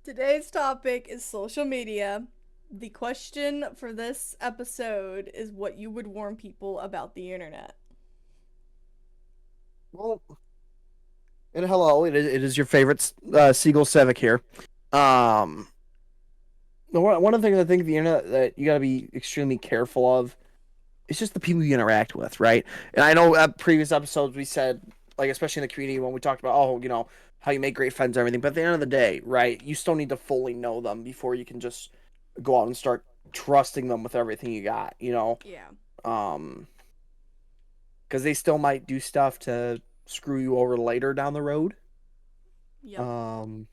Today's topic is social media. The question for this episode is what you would warn people about the internet. Well, and hello, it is your favorite Seagull Sevic here. Um, one of the things I think the internet that you got to be extremely careful of is just the people you interact with, right? And I know at previous episodes we said, like especially in the community when we talked about, how you make great friends and everything. But at the end of the day, right, you still need to fully know them before you can just go out and start trusting them with everything you got, Yeah. um, because they still might do stuff to screw you over later down the road. Yep. Um,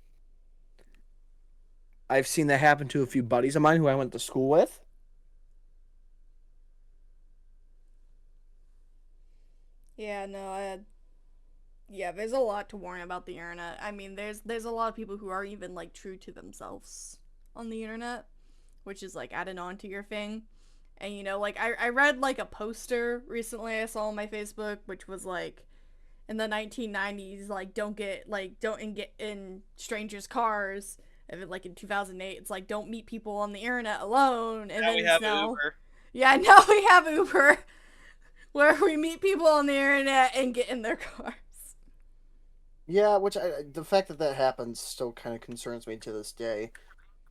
I've seen that happen to a few buddies of mine who I went to school with. Yeah, no, yeah, there's a lot to warn about the internet. I mean, there's a lot of people who are even like true to themselves on the internet, which is like added on to your thing. And like I read like a poster recently I saw on my Facebook which was like in the 1990s, like don't get in strangers' cars. And then, like in 2008, it's like don't meet people on the internet alone. And Now then we it's have now, Uber. yeah, now we have Uber, where we meet people on the internet and get in their cars. Yeah, the fact that that happens still kind of concerns me to this day.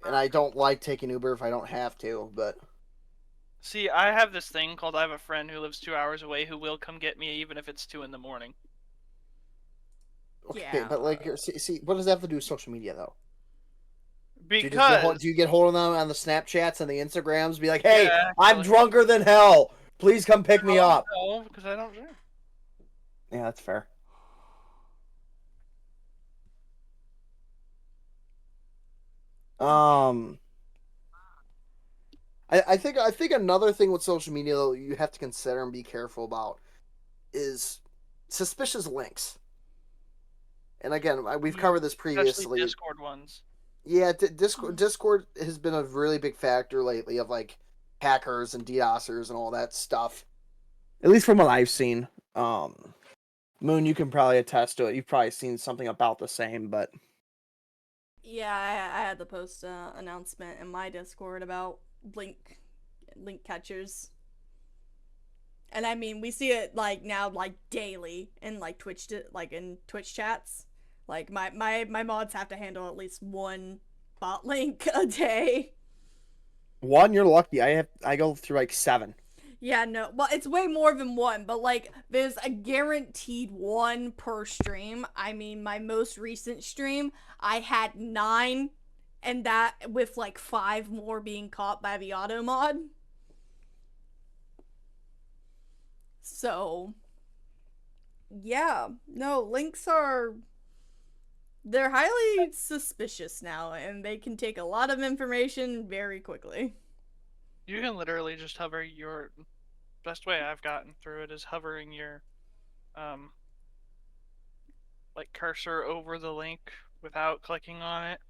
And I don't like taking Uber if I don't have to, but See, I have this thing called I have a friend who lives 2 hours away who will come get me even if it's 2 in the morning. okay, Yeah. but like see, what does that have to do with social media though? Do you just Because do you get hold of them on the Snapchats and the Instagrams? Be like, hey, yeah, I'm actually, drunker than hell. Please come pick me up. no, because I don't drink. Yeah, that's fair. Um, I think another thing with social media though you have to consider and be careful about is suspicious links. And again, we've covered this Especially previously. Discord ones. Yeah, Mm-hmm. Discord has been a really big factor lately of like hackers and DDoSers and all that stuff. At least from what I've seen. Moon, you can probably attest to it. You've probably seen something about the same, but Yeah, I had to post an announcement in my Discord about link catchers. And I mean, we see it like now, like daily in like like in Twitch chats. Like my mods have to handle at least one bot link a day. one, you're lucky. I go through like seven. Yeah, no, well, it's way more than one, but like there's a guaranteed one per stream. I mean, my most recent stream, I had 9, and that with like 5 more being caught by the auto mod. So yeah, no, links are they're highly suspicious now, and they can take a lot of information very quickly. You can literally just hover your. Best way I've gotten through it is hovering your, um, like cursor over the link without clicking on it.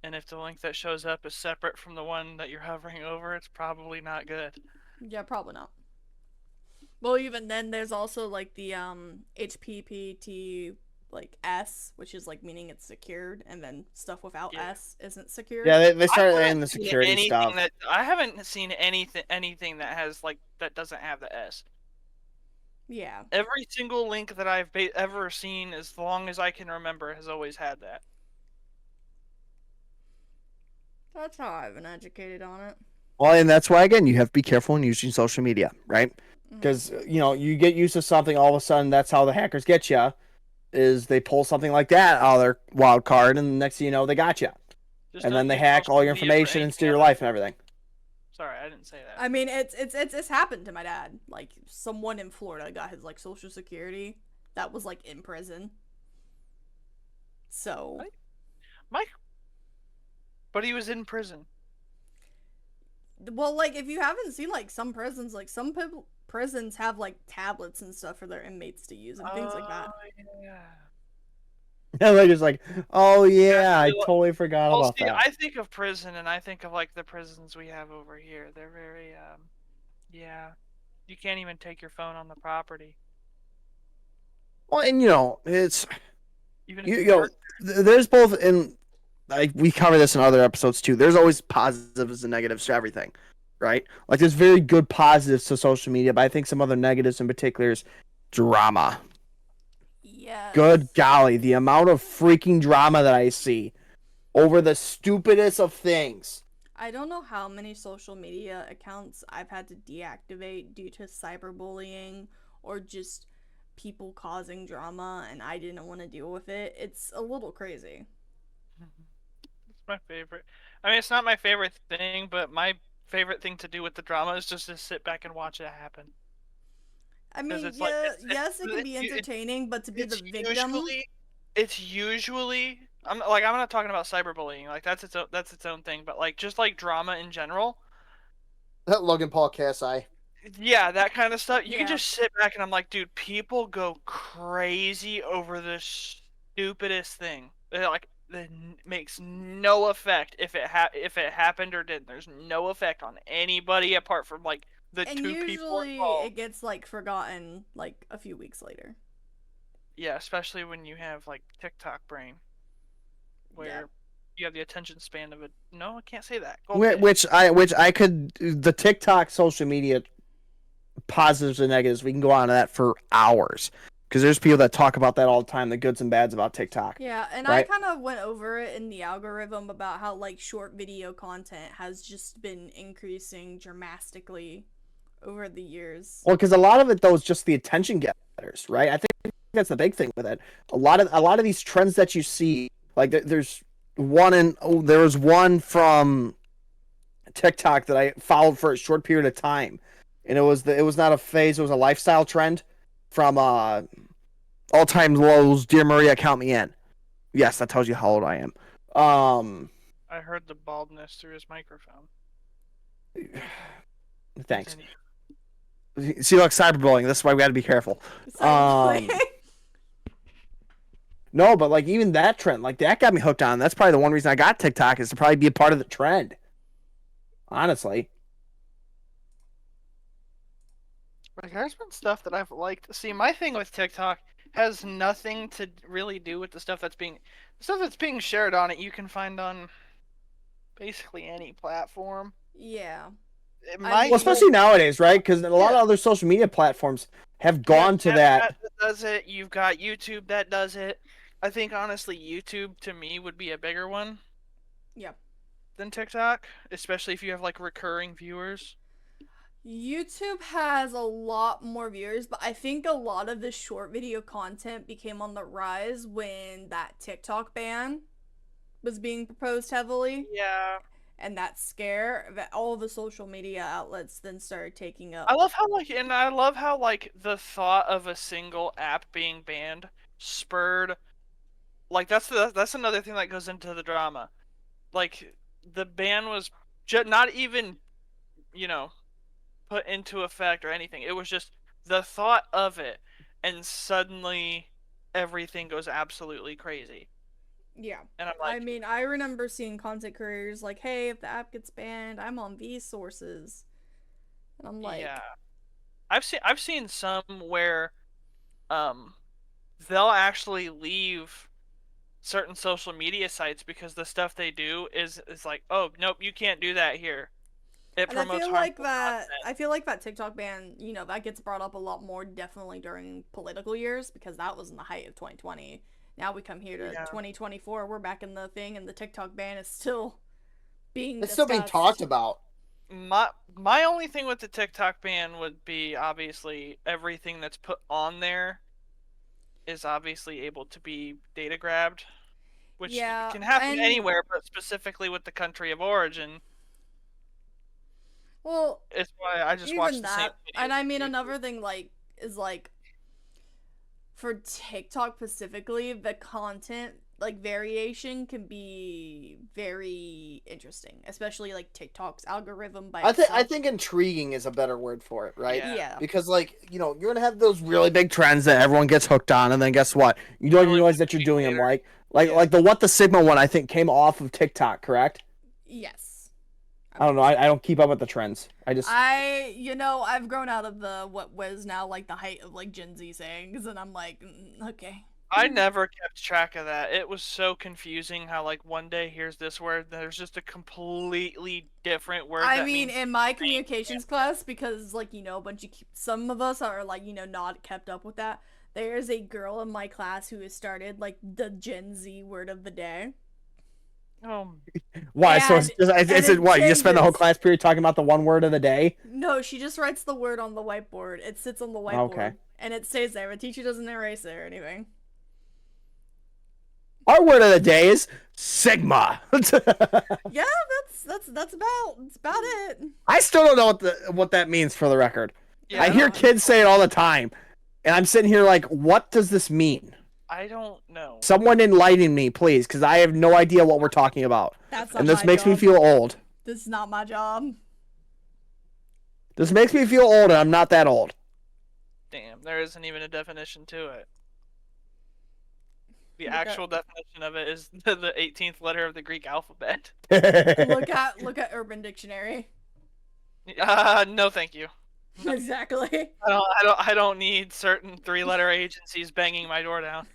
And if the link that shows up is separate from the one that you're hovering over, it's probably not good. Yeah, probably not. Well, even then, there's also like the HPPT like S, which is like meaning it's secured, and then stuff without Yeah. S isn't secured. Yeah, they I started haven't adding the seen security anything stuff. that I haven't seen anything that has like that doesn't have the S. Yeah, Every single link that I've ever seen, as long as I can remember, has always had that. that's how I've been educated on it. Well, and that's why again you have to be careful in using social media, right? Mm-hmm. Because you get used to something, all of a sudden that's how the hackers get you. Is they pull something like that out of their wild card, and the next thing you know, they got you, Just and then don't they use hack all social your media for information and anything steal your other life than. and everything. Sorry, I didn't say that. I mean, it's happened to my dad. Like someone in Florida got his like social security that was like in prison. So Mike, but he was in prison. well, like if you haven't seen like some prisons, like some prisons have like tablets and stuff for their inmates to use and things like Oh that. yeah. And they're just like, oh Yeah, yeah, I see, totally forgot well, about see, that. I think of prison and I think of like the prisons we have over here. They're very, yeah. You can't even take your phone on the property, Well, and it's even if you, you you know work. there's both in we cover this in other episodes too. There's always positives and negatives to everything, right? Like there's very good positives to social media, but I think some other negatives in particular is drama. Yes. Good golly, the amount of freaking drama that I see over the stupidest of things. I don't know how many social media accounts I've had to deactivate due to cyberbullying or just people causing drama and I didn't want to deal with it. It's a little crazy. It's my favorite. I mean, it's not my favorite thing, but my favorite thing to do with the drama is just to sit back and watch it happen. I mean, It's yeah, like yes, it can be entertaining, but to be the victim. It's usually I'm not talking about cyberbullying, like that's its own thing, but like just like drama in general. That Logan Paul KSI. Yeah, that kind of stuff. You can Yeah. just sit back and I'm like, dude, people go crazy over the stupidest thing. Like it makes no effect if it happened or didn't. There's no effect on anybody apart from like the And two people usually involved. it gets like forgotten like a few weeks later. Yeah, especially when you have like TikTok brain, where Yeah. you have the attention span of a. No, I can't say that. Okay. Which I could the TikTok social media positives and negatives. We can go on to that for hours because there's people that talk about that all the time, the goods and bads about TikTok. Yeah, and right? I kind of went over it in the algorithm about how like short video content has just been increasing dramatically over the years. Well, because a lot of it though is just the attention getters, right? I think that's the big thing with it. A lot of these trends that you see, like there's there was one from TikTok that I followed for a short period of time, and it was not a phase, it was a lifestyle trend from All Time Lows. Dear Maria, count me in. Yes, that tells you how old I am. I heard the baldness through his microphone. Thanks. Continue. See, like cyberbullying. That's why we got to be careful. Cyberbullying. No, but like even that trend, like that got me hooked on. That's probably the one reason I got TikTok is to probably be a part of the trend. Honestly. Like, there's been stuff that I've liked. See, my thing with TikTok has nothing to really do with the stuff that's being shared on it. You can find on basically any platform. Yeah. Well, especially nowadays, right? Because a lot of other social media platforms have gone to that. That does it. You've got YouTube that does it. I think honestly, YouTube to me would be a bigger one. Yeah. Than TikTok, especially if you have like recurring viewers. YouTube has a lot more viewers, but I think a lot of the short video content became on the rise when that TikTok ban was being proposed heavily. Yeah. And that scare that all the social media outlets then started taking up. I love how the thought of a single app being banned spurred, like that's another thing that goes into the drama. Like the ban was not even, put into effect or anything. It was just the thought of it, and suddenly everything goes absolutely crazy. Yeah. And I'm like, I mean, I remember seeing content creators like, hey, if the app gets banned, I'm on these sources. And I'm like, yeah. I've seen some where they'll actually leave certain social media sites because the stuff they do is like, oh, nope, you can't do that here. It promotes harmful content. I feel like that TikTok ban, that gets brought up a lot more definitely during political years because that was in the height of 2020. Now we come here to 2024, we're back in the thing, and the TikTok ban is still being It's still being talked about. My only thing with the TikTok ban would be obviously everything that's put on there is obviously able to be data grabbed, which can happen anywhere, but specifically with the country of origin. Well, it's why I just watched the same videos. And I mean, another thing is for TikTok specifically, the content variation can be very interesting, especially TikTok's algorithm by itself. I think intriguing is a better word for it, right? Yeah. Because you're gonna have those really big trends that everyone gets hooked on, and then guess what? You don't even realize that you're doing them. Like the What the Sigma one, I think came off of TikTok, correct? Yes. I don't know. I don't keep up with the trends. I've grown out of what was now the height of Gen Z sayings, and I'm like, okay. I never kept track of that. It was so confusing how like one day here's this word, there's just a completely different word I that mean, means in my same communications class, because like a bunch of some of us are like not kept up with that. There's a girl in my class who has started like the Gen Z word of the day, Oh, Why? So and it's just, and is it it what? You just spend the whole changes. class period talking about the one word of the day? No, she just writes the word on the whiteboard. It sits on the Okay. whiteboard, and it stays there. The teacher doesn't erase it or anything. Our word of the day is Sigma. Yeah, that's about it. I still don't know what that means for the record. yeah, I I I hear don't don't. kids say it all the time, and I'm sitting here like, what does this mean? I don't know. Someone enlighten me, please, because I have no idea what we're talking about, That's and not this my makes me job. feel old. This is not my job. This makes me feel old, and I'm not that old. Damn, there isn't even a definition to it. The Look at actual definition of it is the 18th letter of the Greek alphabet. look at Urban Dictionary. No, thank you. Exactly. I don't need certain three-letter agencies banging my door down.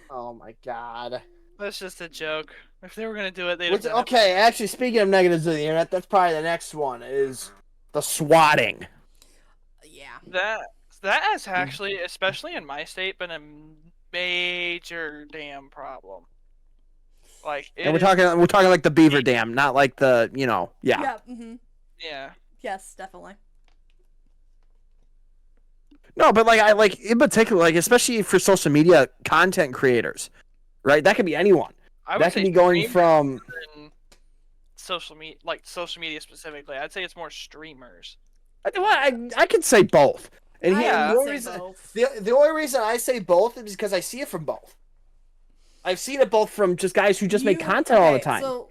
Oh my god. That's just a joke. If they were gonna do it, they'd have Which, done it. okay, actually, speaking of negatives of the internet, that's probably the next one is the swatting. Yeah. That has actually, especially in my state, been a major damn problem. Like And we're talking like the Beaver Dam, not like the yeah. Yeah. Mm-hmm. yeah. Yes, definitely. No, but like I like in particular, like especially for social media content creators, right? That could be anyone. I would That could say be going streamers from than social media, like social media specifically. I'd say it's more streamers. I could say both. And I here, Yeah. the would only say reason both. the only reason I say both is because I see it from both. I've seen it both from just guys who just make content all the time. So,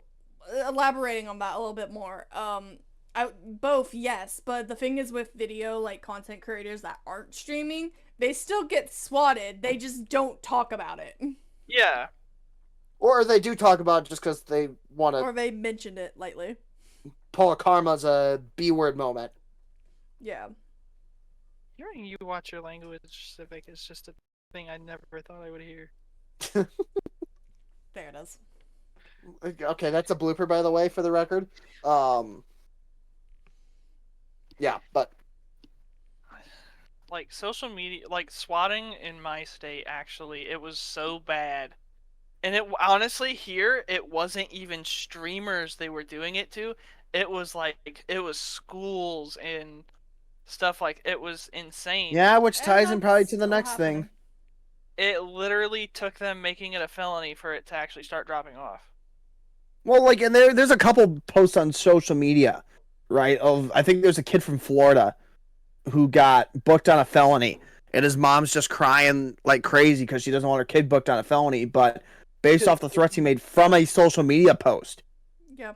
elaborating on that a little bit more. Both yes, but the thing is with video like content creators that aren't streaming, they still get swatted. They just don't talk about it, Yeah. Or they do talk about it just because they want to or they mentioned it lightly. pull a karma's a B word moment. Yeah. Hearing you watch your language specific is just a thing I never thought I would hear. There it is. Okay, that's a blooper, by the way, for the record. Yeah, but Like social media, like swatting in my state, actually, it was so bad. And it honestly here, it wasn't even streamers they were doing it to. It was like it was schools and stuff like it was insane. yeah, which And ties in probably that's to the still next happening. thing. It literally took them making it a felony for it to actually start dropping off. Well, like, and there's a couple posts on social media, right? Of I think there's a kid from Florida who got booked on a felony, and his mom's just crying like crazy because she doesn't want her kid booked on a felony, but based off the threats he made from a social media post, Yeah.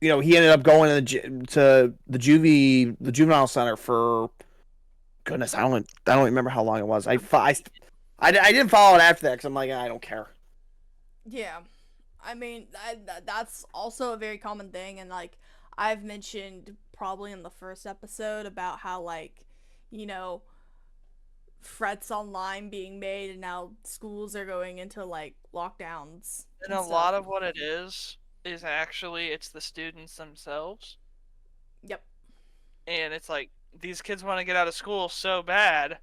he ended up going to the juvenile center for goodness, I don't remember how long it was. I didn't follow it after that because I'm like, I don't care. Yeah. I mean, that's also a very common thing, and like I've mentioned probably in the first episode about how like, you know, threats online being made, and now schools are going into like lockdowns And and a stuff. lot of what it is actually it's the students themselves. Yep. And it's like these kids want to get out of school so bad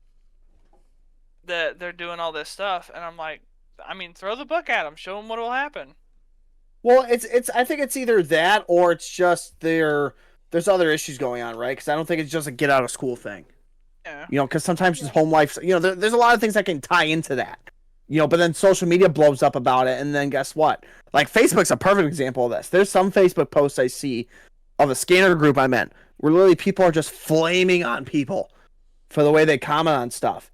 that they're doing all this stuff, and I'm like, I mean, throw the book at them, show them what will happen. Well, it's I think it's either that or it's just there's other issues going on, right? Because I don't think it's just a get out of school thing. Yeah. Because sometimes it's home life. There's a lot of things that can tie into that. But then social media blows up about it, and then guess what? Like Facebook's a perfect example of this. There's some Facebook posts I see of a scanner group I'm in where literally people are just flaming on people for the way they comment on stuff.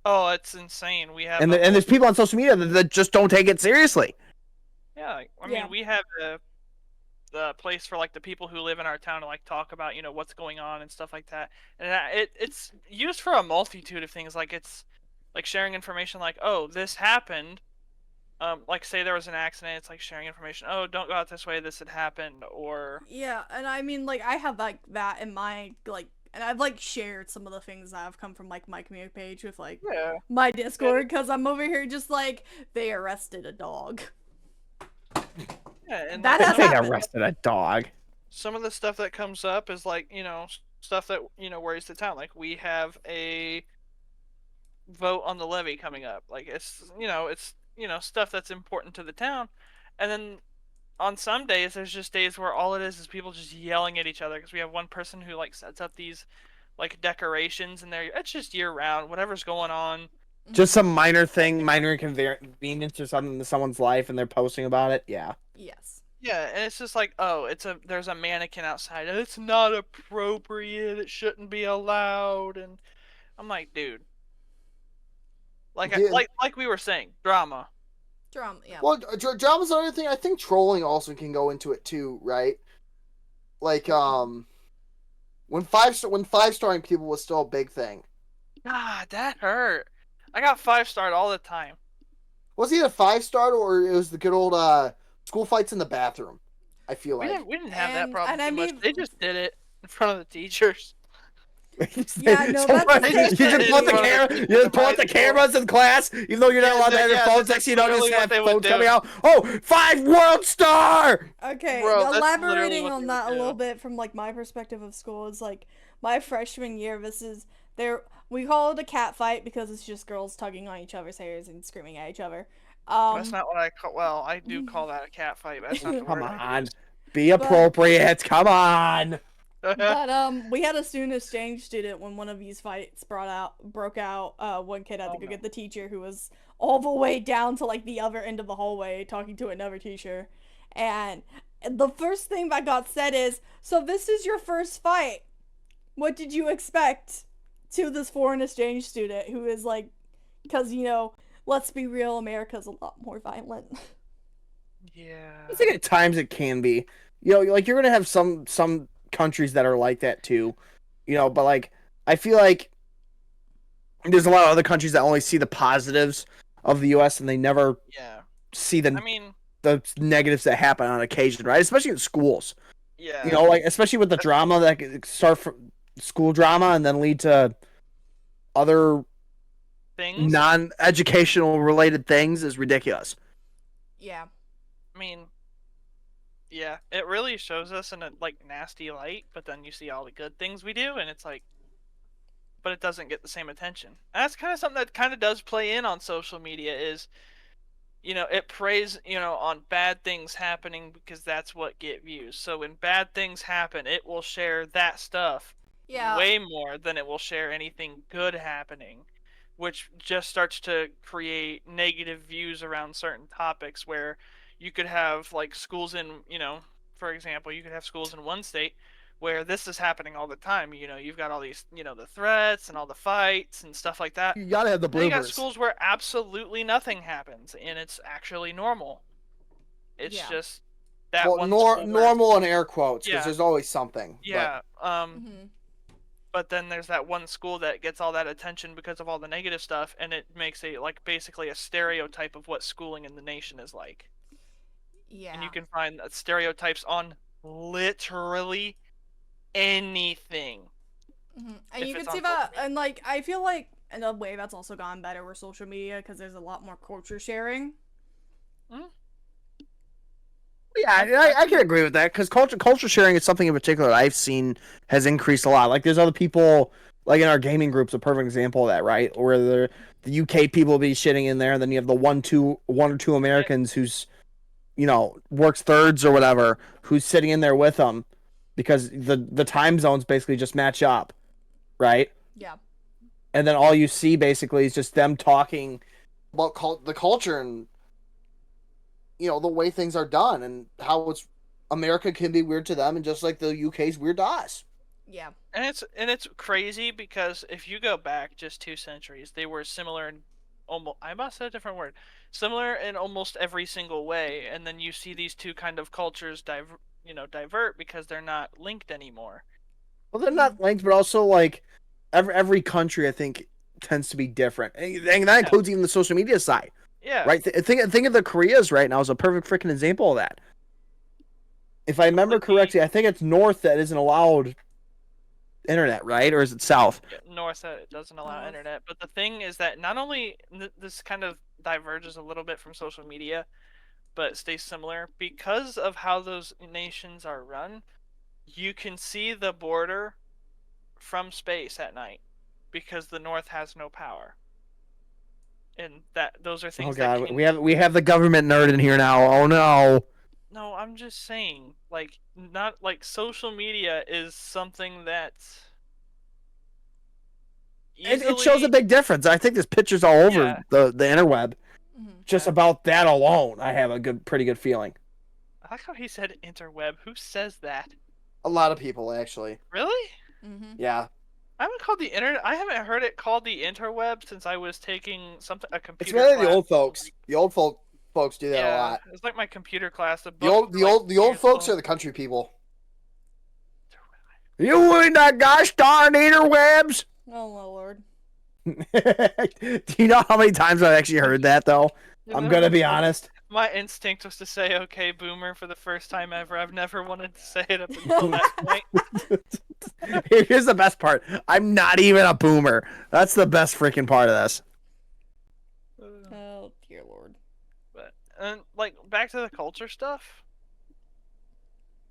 Oh, it's insane. We have And there's people on social media that just don't take it seriously. yeah. I mean, Yeah. we have the place for like the people who live in our town to like talk about what's going on and stuff like that, and it's used for a multitude of things. Like it's like sharing information, like, oh, this happened. Like say there was an accident, it's like sharing information. Oh, don't go out this way. This had happened, or Yeah, and I mean, like, I have like that in my like and I've like shared some of the things that have come from like my community page with like Yeah. my Discord because I'm over here just like they arrested a dog. Yeah, and That like, has They happened. arrested a dog. some of the stuff that comes up is like, stuff that, worries the town. Like we have a vote on the levy coming up. Like it's stuff that's important to the town. And then on some days there's just days where all it is people just yelling at each other because we have one person who like sets up these like decorations and it's just year round, whatever's going on. Just some minor thing, minor inconvenience or something in someone's life, and they're posting about it. Yeah. Yes. Yeah, and it's just like, oh, there's a mannequin outside. It's not appropriate. It shouldn't be allowed. And I'm like, dude, Dude. like we were saying, drama. Drama. Yeah. Well, drama's another thing. I think trolling also can go into it too, right? Like, when five-starring people was still a big thing. God, that hurt. I got 5-starred all the time. Was he a 5-star or it was the good old school fights in the bathroom? I feel We like. didn't have that And- problem and I too much. mean- They just did it in front of the teachers. Yeah, no, that's the you just put the same camera. thing. You just put the cameras in class, even though you're not Yeah, allowed to have your yeah, phones that's next to you. Don't just literally what have they would phones do. coming out. Oh, 5 world star. Okay, Bro, that's elaborating literally what on they that a would little do. bit from like my perspective of school is like my freshman year. We call it a cat fight because it's just girls tugging on each other's hairs and screaming at each other. That's not what I call. Well, I do call that a cat fight. But that's not the Come word I on, use. be appropriate. Come on. But we had a student exchange student when one of these fights broke out. One kid had to Oh, go no. get the teacher who was all the way down to like the other end of the hallway talking to another teacher, and the first thing that got said is, "So this is your first fight. What did you expect?" To this foreign exchange student who is like, because let's be real, America's a lot more violent. Yeah. I think at times it can be. Like you're gonna have some countries that are like that too. But like I feel like there's a lot of other countries that only see the positives of the U.S. and they never Yeah. see the I mean, the negatives that happen on occasion, right? Especially in schools. yeah. Like especially with the drama that could start from school drama and then lead to other Things. non-educational related things is ridiculous. Yeah. I mean, yeah, it really shows us in a like nasty light, but then you see all the good things we do, and it's like, but it doesn't get the same attention. And that's kind of something that kind of does play in on social media is, it preys, on bad things happening because that's what get views. So when bad things happen, it will share that stuff Yeah. way more than it will share anything good happening, which just starts to create negative views around certain topics where you could have like schools in, for example, you could have schools in one state where this is happening all the time. You've got all these, the threats and all the fights and stuff like that. You gotta have the Then you got bloopers. schools where absolutely nothing happens and it's actually normal. It's Yeah. just that Well, one school where- normal in air quotes because Yeah. there's always something. but- Yeah. Mm-hmm. But then there's that one school that gets all that attention because of all the negative stuff, and it makes basically a stereotype of what schooling in the nation is like. Yeah. And you can find stereotypes on literally anything. And if you it's can see on that, social media. and like I feel like in a way that's also gotten better with social media because there's a lot more culture sharing. Yeah, I can agree with that because culture sharing is something in particular I've seen has increased a lot. Like there's other people like in our gaming groups, a perfect example of that, right? Where the UK people will be shitting in there, and then you have the one or two Americans who's works thirds or whatever, who's sitting in there with them because the time zones basically just match up, right? Yeah. And then all you see basically is just them talking about the culture and the way things are done and how America can be weird to them and just like the UK's weird to us. Yeah. And it's crazy because if you go back just 2 centuries, they were similar in almost, I must say a different word, similar in almost every single way, and then you see these two kind of cultures divert because they're not linked anymore. Well, they're not linked, but also like every country I think tends to be different, and that includes even the social media side. Yeah. Right? Think of the Koreas right now as a perfect freaking example of that. If I remember correctly, I think it's North that isn't allowed internet, right? Or is it south? Yeah, North it doesn't allow North. internet, but the thing is that not only this kind of diverges a little bit from social media, but stays similar because of how those nations are run. You can see the border from space at night because the North has no power, and that those are Oh things that God, can we have the government nerd in here now. Oh no. No, I'm just saying, like, not like social media is something that It shows a easily, big difference. I think there's pictures all over yeah, the interweb. Mhm. Just yeah. about that alone, I have a pretty good feeling. I like how he said interweb. Who says that? A lot of people, actually. Really? Mhm. Yeah. I haven't called the internet. I haven't heard it called the interweb since I was taking a It's computer mainly the class. old folks. The old folks do that a Yeah, lot. it's like my computer class. The The book old for like the old folks useful. are the country people. You ain't that gosh darn interwebs. Oh my lord. Do you know how many times I've actually heard that though? You I'm know, gonna be honest. my instinct was to say "Okay, boomer" for the first time ever. I've never wanted to say it up until that point. Here's the best part. I'm not even a boomer. That's the best freaking part of this. Oh dear lord. But and like back to the culture stuff.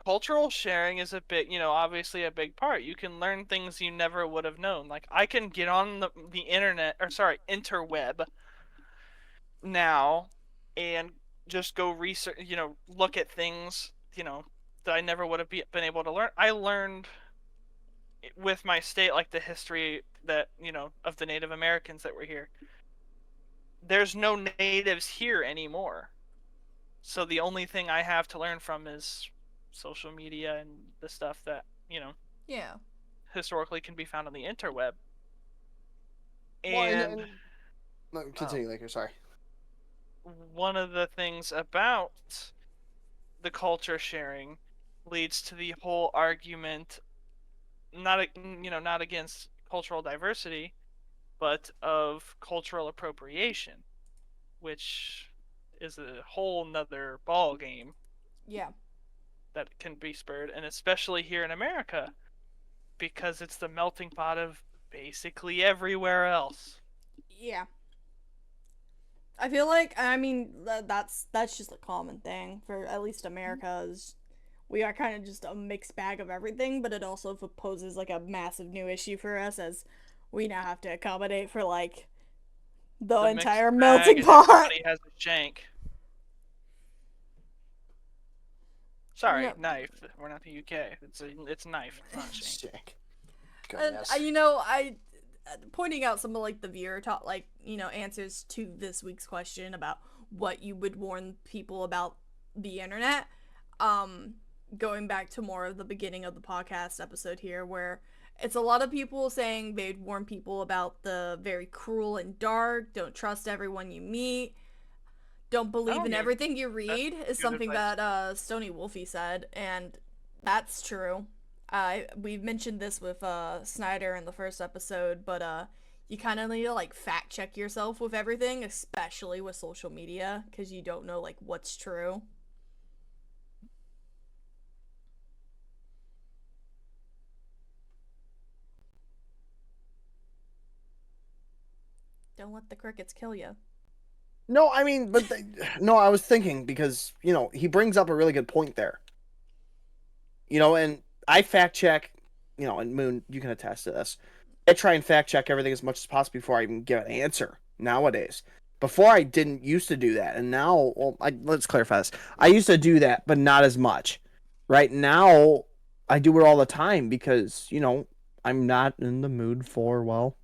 Cultural sharing is a big, obviously a big part. You can learn things you never would have known. Like I can get on the internet, or sorry, interweb now and just go research, look at things, that I never would have been able to learn. I learned with my state, like the history that, of the Native Americans that were here. There's no natives here anymore. So the only thing I have to learn from is social media and the stuff that, Yeah. historically can be found on the interweb. Well, And no, continue, Laker. Sorry. one of the things about the culture sharing leads to the whole argument, not against cultural diversity, but of cultural appropriation, which is a whole nother ball game Yeah. that can be spurred, and especially here in America, because it's the melting pot of basically everywhere else. Yeah. I feel like that's just a common thing for at least America is we are kind of just a mixed bag of everything, but it also poses like a massive new issue for us as we now have to accommodate for like the The mixed entire bag melting and pot. everybody has a shank. Sorry, Yep. knife. We're not the UK. It's knife, it's not shank. Sick. And Goodness. I pointing out some of like the viewer talk, like answers to this week's question about what you would warn people about the internet. Going back to more of the beginning of the podcast episode here, where it's a lot of people saying they'd warn people about the very cruel and dark. Don't trust everyone you meet. Don't believe in need- everything you read is good something advice. that Stony Wolfie said, and that's true. We've mentioned this with Snyder in the first episode, but you kind of need to like fact check yourself with everything, especially with social media, because you don't know like what's true. Don't let the crickets kill you. No, I mean, no, I was thinking because, he brings up a really good point there. And I fact check, and Moon, you can attest to this. I try and fact check everything as much as possible before I even give an answer nowadays. Before I didn't used to do that, and now, well, let's clarify this. I used to do that, but not as much. Right now, I do it all the time because, I'm not in the mood for, well,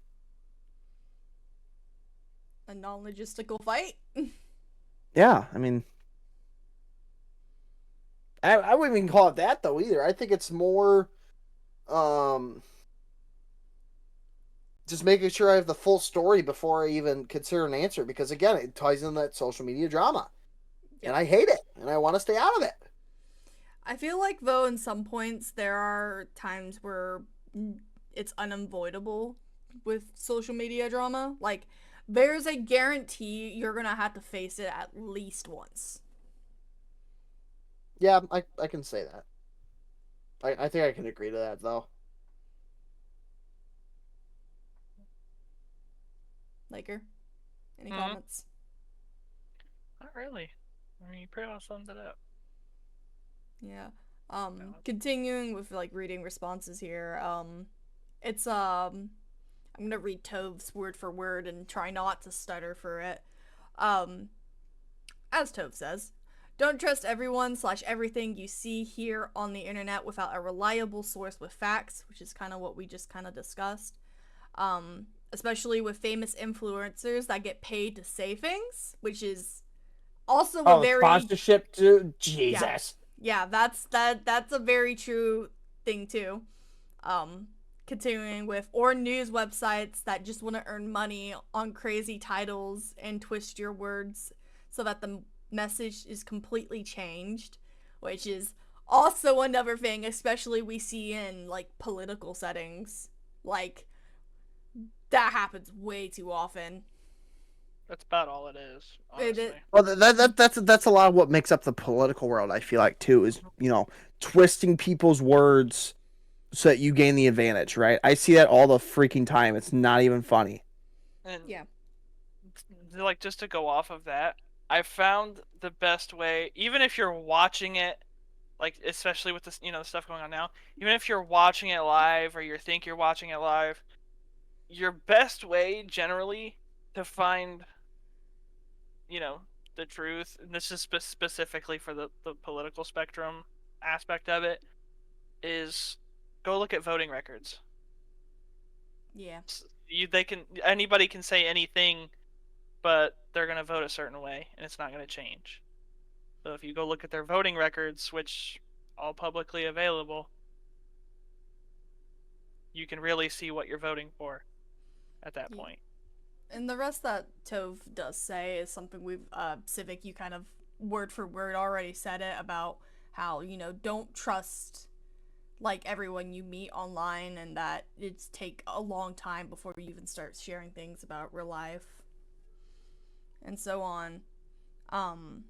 A non-logistical fight. yeah, I mean, I wouldn't even call it that though either. I think it's more, just making sure I have the full story before I even consider an answer. Because again, it ties in that social media drama, and I hate it, and I want to stay out of it. I feel like though in some points there are times where it's unavoidable with social media drama. Like there's a guarantee you're gonna have to face it at least once. Yeah, I can say that. I think I can agree to that though. Laker, any Mhm. comments? Not really. I mean, you pretty well summed it up. Yeah. No. Continuing with like reading responses here. It's I'm gonna read Tove's word for word and try not to stutter for it. Um, as Tove says, don't trust everyone slash everything you see here on the internet without a reliable source with facts, which is kind of what we just kind of discussed. Especially with famous influencers that get paid to say things, which is also a Oh, very sponsorship to yeah, Jesus. yeah, that's a very true thing too. Um, Continuing with or news websites that just want to earn money on crazy titles and twist your words so that the message is completely changed, which is also another thing, especially we see in like political settings. Like that happens way too often. That's about all it is, It, honestly. it Well, that's a lot of what makes up the political world. I feel like too is twisting people's words so that you gain the advantage. Right? I see that all the freaking time. It's not even funny. And yeah. like just to go off of that, I found the best way, even if you're watching it, like especially with this, the stuff going on now, even if you're watching it live or you think you're watching it live, your best way generally to find, you know, the truth, and this is specifically for the political spectrum aspect of it, is go look at voting records. Yeah. Anybody can say anything, but they're gonna vote a certain way, and it's not gonna change. So if you go look at their voting records, which all publicly available, you can really see what you're voting for at that point. And the rest that Tove does say is something we've Civic, you kind of word for word already said it about how, don't trust like everyone you meet online and that it's take a long time before you even start sharing things about real life and so on. Um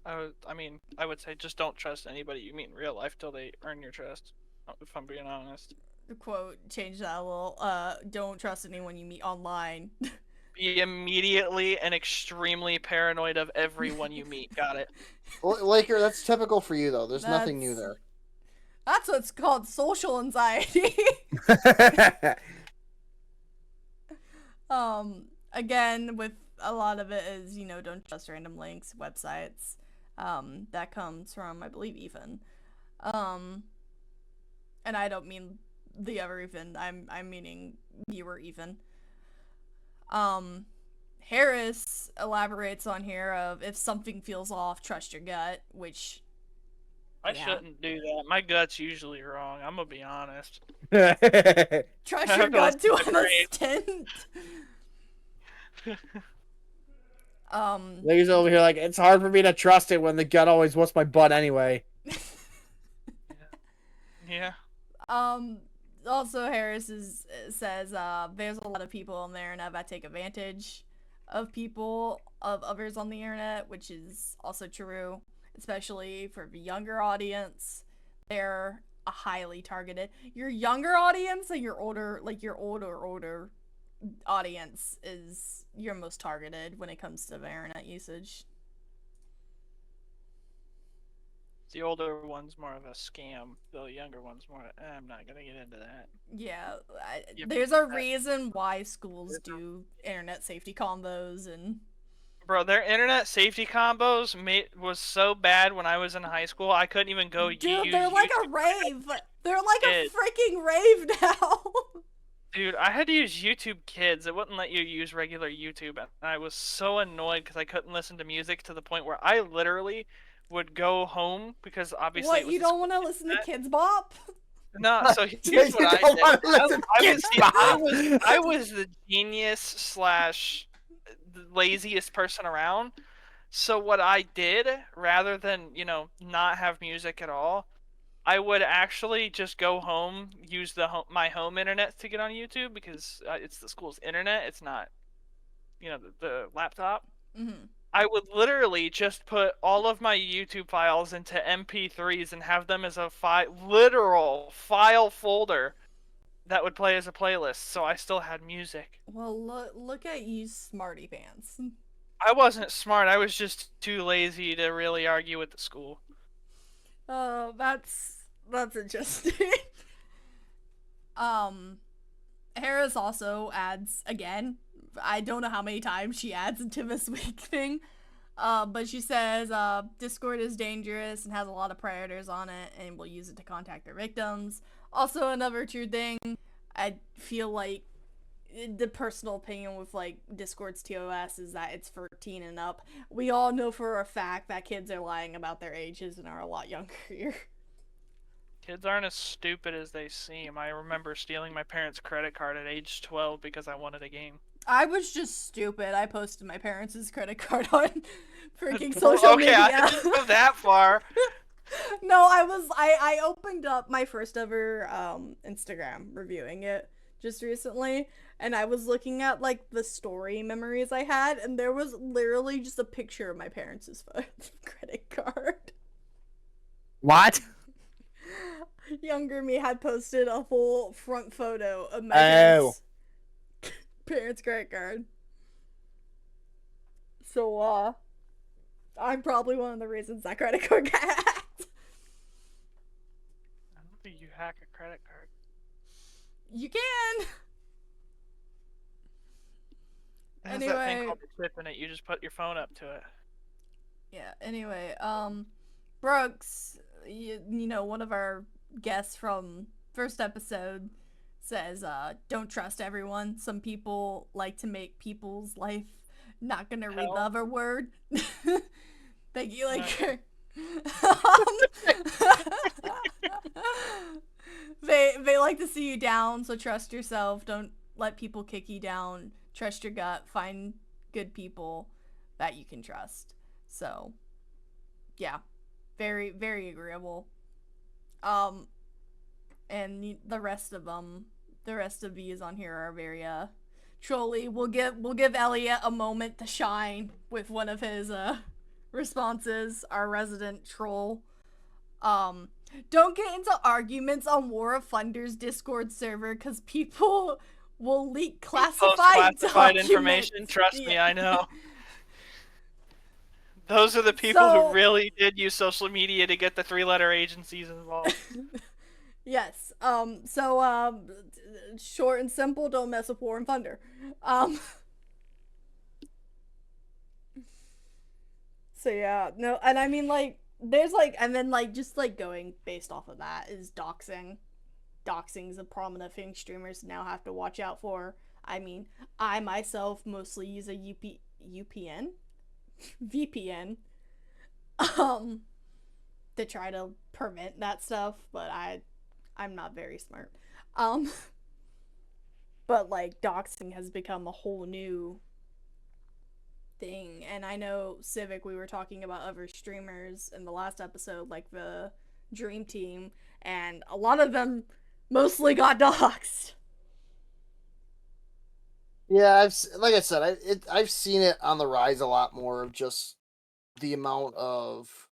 I would say just don't trust anybody you meet in real life till they earn your trust. If I'm being honest. the quote change that a little don't trust anyone you meet online. Be immediately and extremely paranoid of everyone you meet. Got it. Laker, that's typical for you though. There's nothing new That's there. that's what's called social anxiety. Again, with a lot of it is, don't trust random links, websites. That comes from, I believe, Ethan. And I don't mean the other Ethan. I'm meaning viewer Ethan. Harris elaborates on here of if something feels off, trust your gut, which I yeah. shouldn't do that. My gut's usually wrong. I'm gonna be honest. Trust your gut to an extent. Laker's over here like it's hard for me to trust it when the gut always wants my butt anyway. Yeah. Also Harris says there's a lot of people on the internet that take advantage of people of others on the internet, which is also true, especially for the younger audience. They're a highly targeted. Your younger audience and your older audience is your most targeted when it comes to the internet usage. The older one's more of a scam. The younger one's more. I'm not gonna get into that. Yeah, Yep. there's a reason why schools do internet safety combos and. Bro, their internet safety combos was so bad when I was in high school. I couldn't even go Dude, use they're like YouTube. a rave. They're like a Kids. freaking rave now. Dude, I had to use YouTube Kids. It wouldn't let you use regular YouTube, and I was so annoyed because I couldn't listen to music to the point where I literally would go home because obviously it What, was you the don't school want to listen to internet. Kids Bop? No, so here's You what I don't did. wanna listen to Kids Bop. I was the genius slash the laziest person around. So what I did, rather than, not have music at all, I would actually just go home, use my home internet to get on YouTube because it's the school's internet. It's not, the laptop. Mm-hmm. I would literally just put all of my YouTube files into MP3s and have them as a literal file folder that would play as a playlist, so I still had music. Well, look at you, smarty pants. I wasn't smart. I was just too lazy to really argue with the school. Oh, that's interesting. um, Harris also adds again. I don't know how many times she adds into this week thing. But she says Discord is dangerous and has a lot of predators on it and will use it to contact their victims. Also, another true thing, I feel like the personal opinion with like Discord's TOS is that it's 13 and up. We all know for a fact that kids are lying about their ages and are a lot younger here. Kids aren't as stupid as they seem. I remember stealing my parents' credit card at age 12 because I wanted a game. I was just stupid. I posted my parents' credit card on freaking social media. Okay, I didn't go that far. No, I opened up my first ever Instagram reviewing it just recently, and I was looking at like the story memories I had, and there was literally just a picture of my parents' credit card. What? Younger me had posted a full front photo of my parents' credit card. So I'm probably one of the reasons that credit card got hacked. I don't think you hack a credit card. You can. It has that thing called a chip in it. You just put your phone up to it. Yeah, anyway, Brooks, you know, one of our guests from first episode says, don't trust everyone. Some people like to make people's life not gonna read the other word. Thank you, like, they like to see you down, so trust yourself. Don't let people kick you down. Trust your gut. Find good people that you can trust. So, yeah, very, very agreeable. And the rest of these on here are very trolly. We'll give Elliot a moment to shine with one of his responses. Our resident troll. Don't get into arguments on War of Thunder's Discord server because people will leak classified information. Trust me, I know. Those are the people who really did use social media to get the 3-letter agencies involved. Yes. Short and simple, don't mess with War and Thunder. So yeah, no, and I mean, like, there's like, and then like, just like going based off of that is doxing. Doxing is a prominent thing streamers now have to watch out for. I mean, I myself mostly use a UPN? VPN. To try to prevent that stuff, but I'm not very smart. But like, doxing has become a whole new thing, and I know Civic, we were talking about other streamers in the last episode, like the Dream Team, and a lot of them mostly got doxed. Yeah, like I said, I've seen it on the rise a lot more of just the amount of,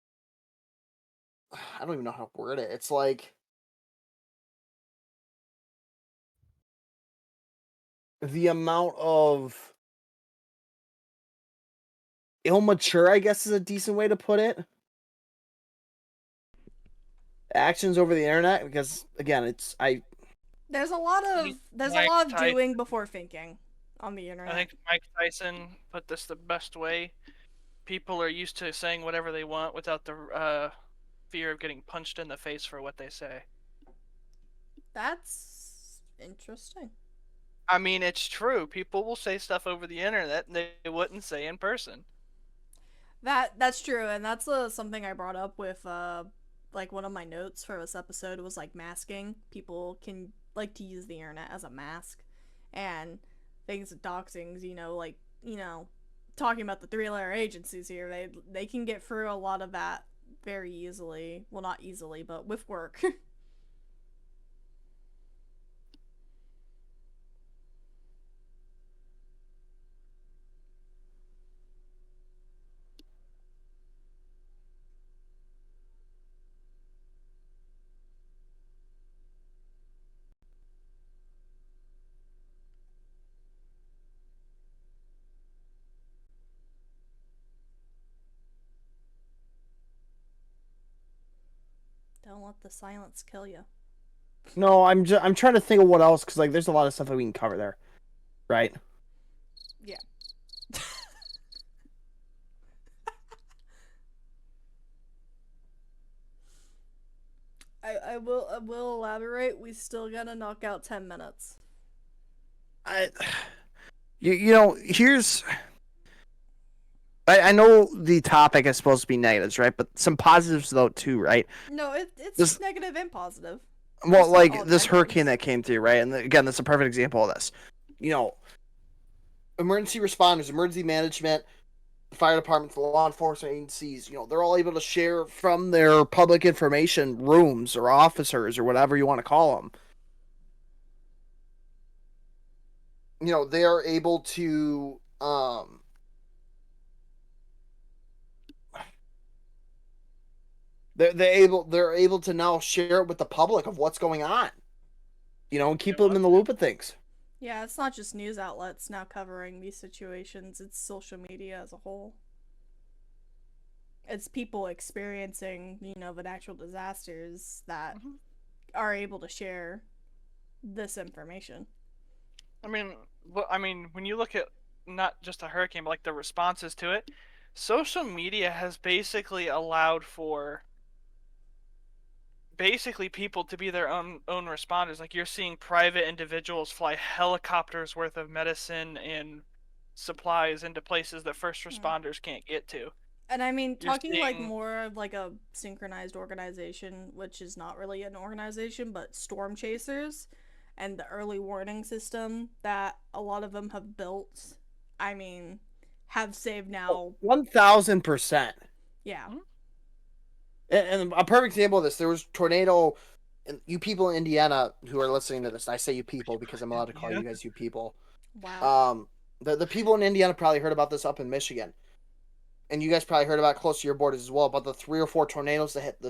I don't even know how to word it. It's like the amount of immature, I guess, is a decent way to put it. Actions over the internet, because again, there's a lot of doing before thinking on the internet. I think Mike Tyson put this the best way. People are used to saying whatever they want without the fear of getting punched in the face for what they say. That's interesting. I mean, it's true. People will say stuff over the internet they wouldn't say in person. That's true, and that's something I brought up with like one of my notes for this episode was like masking. People can like to use the internet as a mask, and things with doxings, like, talking about the 3-letter agencies here, they can get through a lot of that very easily. Well, not easily, but with work. the silence kill you. No, I'm trying to think of what else because like there's a lot of stuff that we can cover there, right? Yeah. I will elaborate. We still gotta knock out 10 minutes. I you know here's I know the topic is supposed to be negatives, right? But some positives though too, right? No, it's This negative and positive. well, Just not like all this hurricane negatives. that came through, right? And again, that's a perfect example of this. You know, emergency responders, emergency management, fire departments, law enforcement agencies, you know, they're all able to share from their public information rooms or officers or whatever you want to call them. You know, they are able to they're able to now share it with the public of what's going on. You know, and keep them in the loop of things. Yeah, it's not just news outlets now covering these situations, it's social media as a whole. It's people experiencing, the natural disasters that are able to share this information. I mean, when you look at not just a hurricane, but like the responses to it, social media has basically allowed for basically people to be their own responders. Like you're seeing private individuals fly helicopters worth of medicine and supplies into places that first responders can't get to. And I mean, You're talking like seeing more of like a synchronized organization, which is not really an organization, but storm chasers and the early warning system that a lot of them have built, I mean, have saved now. 1,000%. Yeah. And a perfect example of this, there was tornado, and you people in Indiana who are listening to this, I say you people because I'm allowed to call you guys you people. Wow. The people in Indiana probably heard about this up in Michigan, and you guys probably heard about it close to your borders as well. About the 3 or 4 tornadoes that hit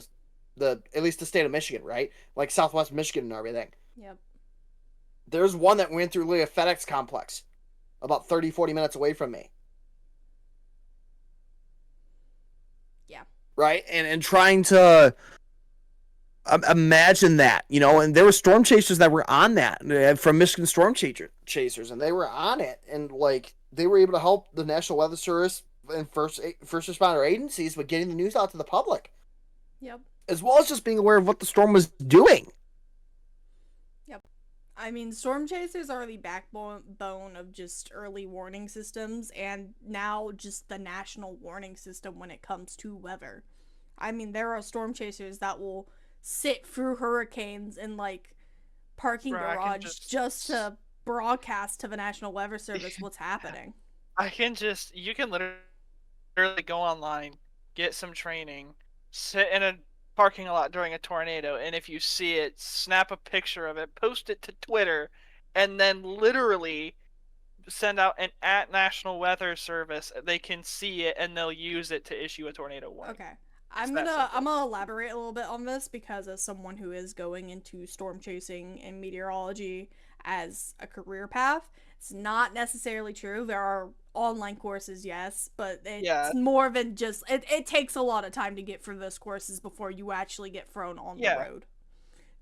the at least the state of Michigan, right? Like Southwest Michigan and everything. Yep. There's one that went through a FedEx complex, about 30, 40 minutes away from me. Yeah. Right, and trying to imagine that, you know, and there were storm chasers that were on that from Michigan Storm Chasers, and they were on it, and like they were able to help the National Weather Service and first responder agencies with getting the news out to the public. Yep. As well as just being aware of what the storm was doing. Yep. I mean, storm chasers are the backbone of just early warning systems, and now just the national warning system when it comes to weather. I mean, there are storm chasers that will sit through hurricanes in like parking garage just to broadcast to the National Weather Service what's happening. You can literally go online, get some training, sit in a parking lot during a tornado, and if you see it, snap a picture of it, post it to Twitter, and then literally send out an at National Weather Service. They can see it and they'll use it to issue a tornado warning. Okay. I'm gonna elaborate a little bit on this because as someone who is going into storm chasing and meteorology as a career path, it's not necessarily true. There are online courses, yes, but it's more than just it takes a lot of time to get through those courses before you actually get thrown on the road.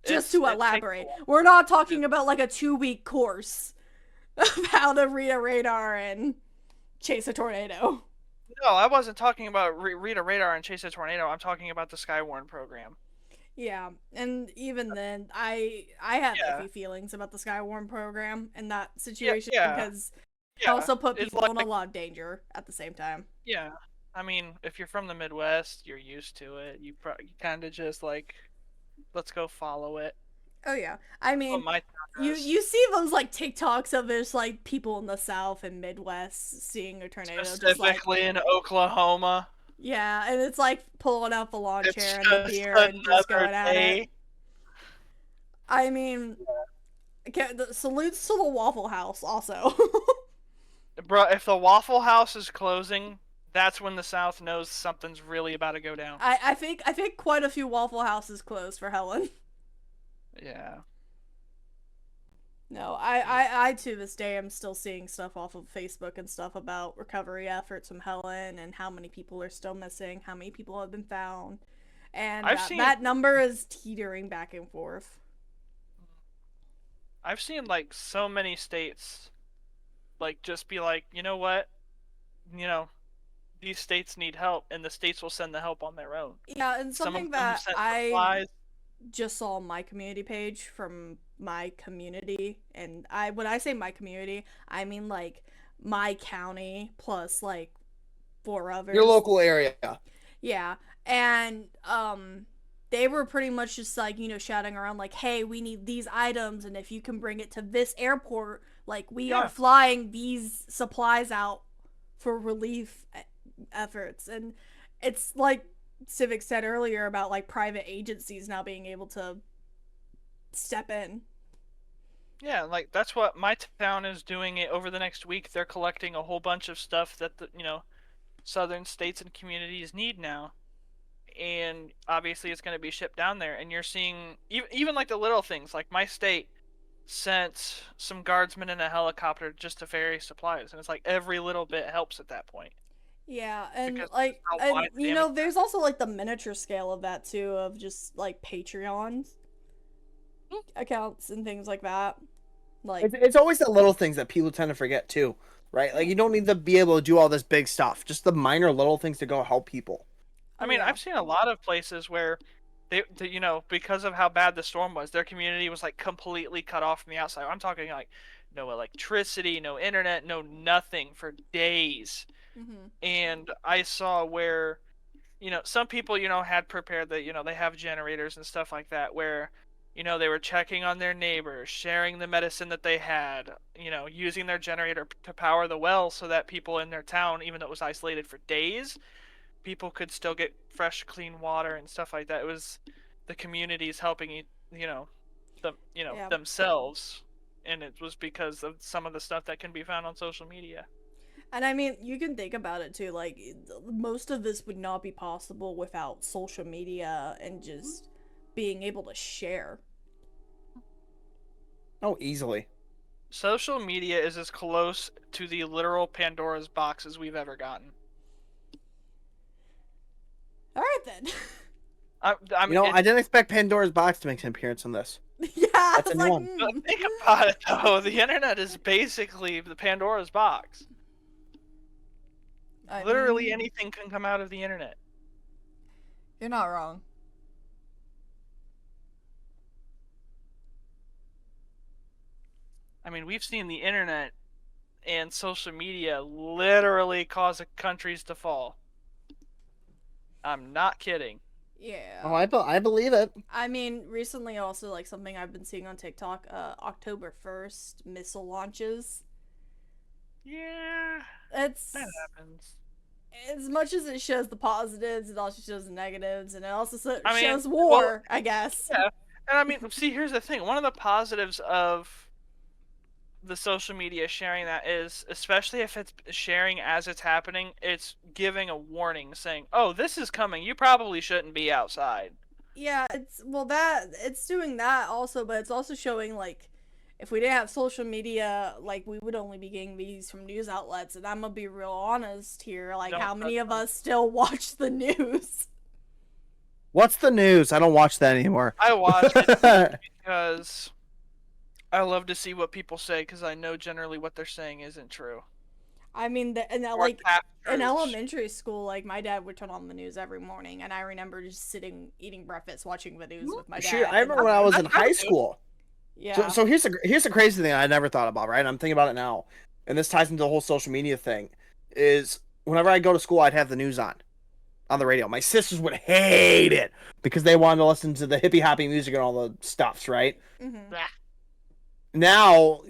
Just to elaborate, we're not talking about like a 2-week course of how to read a radar and chase a tornado. No, I wasn't talking about read a radar and chase a tornado. I'm talking about the Skywarn program. Yeah, and even then, I have iffy feelings about the Skywarn program in that situation because it also put people in a lot of danger at the same time. Yeah, I mean, if you're from the Midwest, you're used to it. You kind of just like, let's go follow it. Oh yeah, I mean, you see those like TikToks of there's like people in the South and Midwest seeing a tornado, specifically in Oklahoma. Yeah, and it's like pulling out the lawn chair and the beer and just going at it. I mean, salutes to the Waffle House also. Bro, if the Waffle House is closing, that's when the South knows something's really about to go down. I think quite a few Waffle Houses closed for Helen. Yeah. No, I to this day am still seeing stuff off of Facebook and stuff about recovery efforts from Helen and how many people are still missing, how many people have been found. and I've seen that number is teetering back and forth. I've seen like so many states like just be like, you know what, you know, these states need help, and the states will send the help on their own. Yeah, and Some of something them have that sent I supplies. just saw on my community page from my community, and I when I say my community, I mean like my county plus like four Your others. local area. Yeah, and they were pretty much just like, you know, shouting around like, "Hey, we need these items, and if you can bring it to this airport, like we are Yeah. flying these supplies out for relief efforts." And it's like Civic said earlier about like private agencies now being able to step in. Yeah, like that's what my town is doing it over the next week. They're collecting a whole bunch of stuff that the, southern states and communities need now. And obviously it's going to be shipped down there, and you're seeing even like the little things, like my state sent some guardsmen in a helicopter just to ferry supplies, and it's like every little bit helps at that point Yeah, and because like, how and wide the you damage. know, there's also like the miniature scale of that too, of just like Patreon accounts and things like that. Like, It's always the little things that people tend to forget too, right? Like you don't need to be able to do all this big stuff. Just the minor little things to go help people. I oh mean, yeah, I've seen a lot of places where because of how bad the storm was, their community was like completely cut off from the outside. I'm talking like no electricity, no internet, no nothing for days. mm-hmm. And I saw where, some people, had prepared that, they have generators and stuff like that where, they were checking on their neighbors, sharing the medicine that they had, using their generator to power the well so that people in their town, even though it was isolated for days, people could still get fresh, clean water and stuff like that. It was the communities helping Yeah. themselves, and it was because of some of the stuff that can be found on social media. And I mean, you can think about it too. Like, most of this would not be possible without social media and just being able to share. Oh, easily. Social media is as close to the literal Pandora's box as we've ever gotten. All right then. I didn't expect Pandora's box to make an appearance on this. Yeah, I That's a was new like, one. Think about it though. The internet is basically the Pandora's box. I Literally mean, anything can come out of the internet. you're not wrong. I mean, we've seen the internet and social media literally cause countries to fall. I'm not kidding. Yeah. Oh, I believe it. I mean, recently also like something I've been seeing on TikTok, October 1st missile launches. Yeah, It's that happens. as much as it shows the positives, it also shows the negatives, and it also I mean, shows war, I guess. Yeah, and I mean, see, here's the thing. One of the positives of the social media sharing that is, especially if it's sharing as it's happening, it's giving a warning saying, "Oh, this is coming. You probably shouldn't be outside." Yeah, it's doing that also, but it's also showing like if we didn't have social media, like we would only be getting these from news outlets, and I'm gonna be real honest here, like Don't how many touch of them. us still watch the news? What's the news? I don't watch that anymore. I watch it because I love to see what people say because I know generally what they're saying isn't true. I mean, and Or like half in truths. elementary school, like my dad would turn on the news every morning, and I remember just sitting eating breakfast watching the news with my dad. Shoot, I and- remember when I was in That's how high to do it. school. yeah. So here's the crazy thing I never thought about, right? I'm thinking about it now, and this ties into the whole social media thing. Is whenever I go to school, I'd have the news on the radio. My sisters would hate it because they wanted to listen to the hippie hoppy music and all the stuffs, right? Mm-hmm. Now,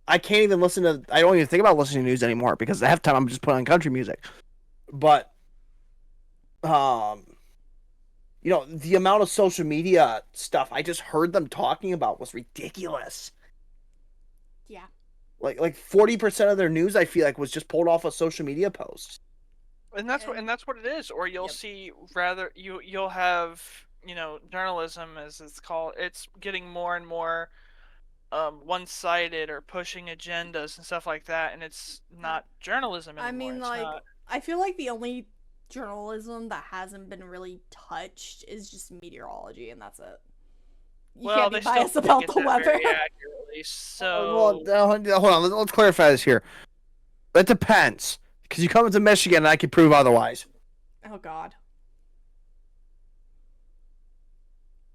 I can't even listen to. I don't even think about listening to news anymore because half the time I'm just putting on country music. But, the amount of social media stuff I just heard them talking about was ridiculous. Yeah. Like 40% of their news, I feel like, was just pulled off of social media posts. And that's what it is. Or you'll Yep. see rather you'll have journalism, as it's called. It's getting more and more one-sided or pushing agendas and stuff like that, and it's not journalism I anymore. mean, It's like, not. I feel like the only journalism that hasn't been really touched is just meteorology, and that's it. You Well, can't be they still biased about get the that weather. very accurately. Well, So hold on. Let's clarify this here. That depends, because you come into Michigan, and I can prove otherwise. Oh God.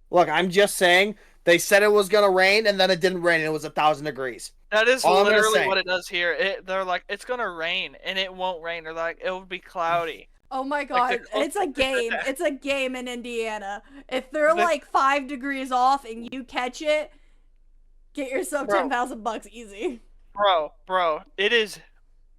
Look, I'm just saying they said it was gonna rain, and then it didn't rain, and it was 1,000 degrees. that is All I'm gonna literally say. what it does here. They're like, it's gonna rain, and it won't rain. They're like, it will be cloudy. Oh my Like, God. the It's a closest game. that- It's a game in Indiana. If they're The- like 5 degrees off and you catch it, get yourself Bro. $10,000 easy. Bro, it is.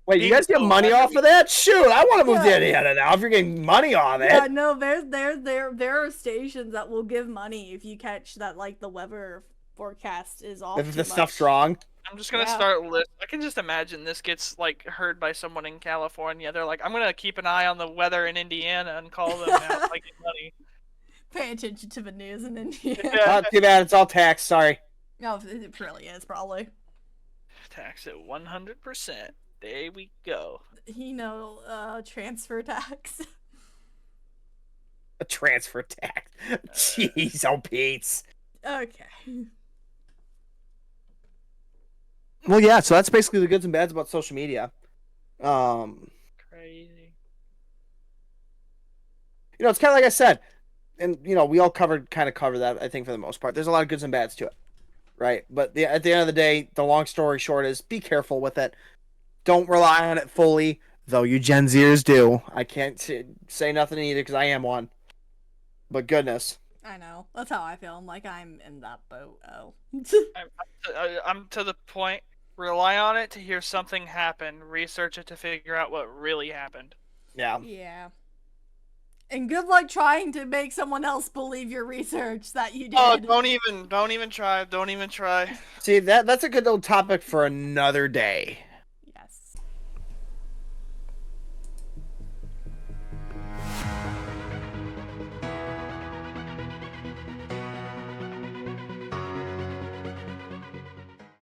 Wait, you guys get Bingo money every off of that? Shoot, I want to move to Yeah. Indiana now. If you're getting money on it, Yeah, no, there are stations that will give money if you catch that like the weather forecast is off. if too the stuff's much. wrong. I'm just gonna Yeah. start list. I can just imagine this gets like heard by someone in California. They're like, I'm gonna keep an eye on the weather in Indiana and call them out like money. Pay attention to the news in Indiana. Yeah. Not too bad. It's all tax. Sorry. No, it really is probably. Tax at 100%. There we go. Transfer tax. A transfer tax. Jeez, oh Pete's. Okay. Well, yeah. So that's basically the goods and bads about social media. Crazy. It's kind of like I said, and we all covered that. I think for the most part, there's a lot of goods and bads to it, right? But at the end of the day, the long story short is be careful with it. Don't rely on it fully, though you Gen Zers do. I can't say nothing either because I am one. But goodness. I know. That's how I feel. I'm like, I'm in that boat. Oh. I'm to the point. Rely on it to hear something happen. Research it to figure out what really happened. Yeah. Yeah. And good luck trying to make someone else believe your research that you did. Oh, don't even try. Don't even try. See, that's a good little topic for another day.